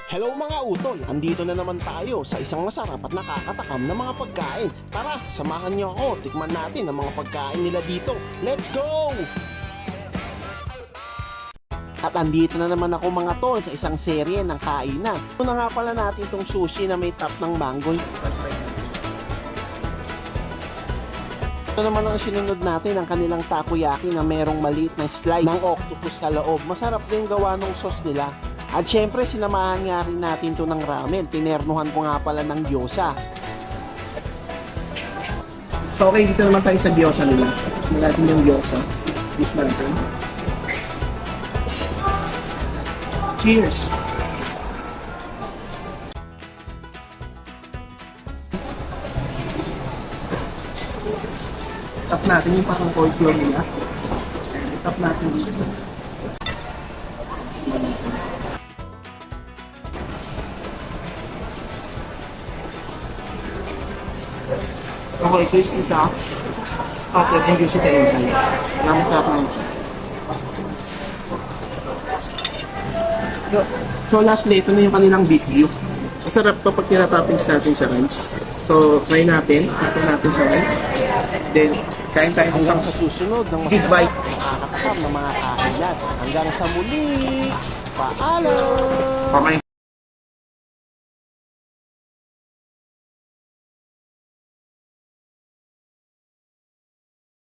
Hello mga utol! Andito na naman tayo sa isang masarap at nakakatakam na mga pagkain. Tara, samahan niyo ako. Tikman natin ang mga pagkain nila dito. Let's go! At andito na naman ako mga tol sa isang serye ng kainan. Ito na nga pala natin itong sushi na may top ng mango. Ito naman ang sinunod natin, ang kanilang takoyaki na merong maliit na slice ng octopus sa loob. Masarap din gawa ng sauce nila. At syempre, sinamahan nga rin natin to ng ramen. Tinernuhan ko nga pala ng gyoza. So okay, dito naman tayo sa gyoza nila. Tignan natin yung gyoza. Dish natin. Cheers! Tap natin yung parang coleslaw nila. Tap natin dito. Okay, crispy siya. Okay, and juicy tayo inside. Namasarap naman siya. So lastly, ito na yung kanilang beef view. Masarap to pag tinatoppings natin sa rice. So, try natin. Ito natin sa rice. Then, kain tayo ng Hanggang isang sa susunod ng big masarap bite. at nakakatakam ng mga kainan. Hanggang sa muli! Paalam! Pamain.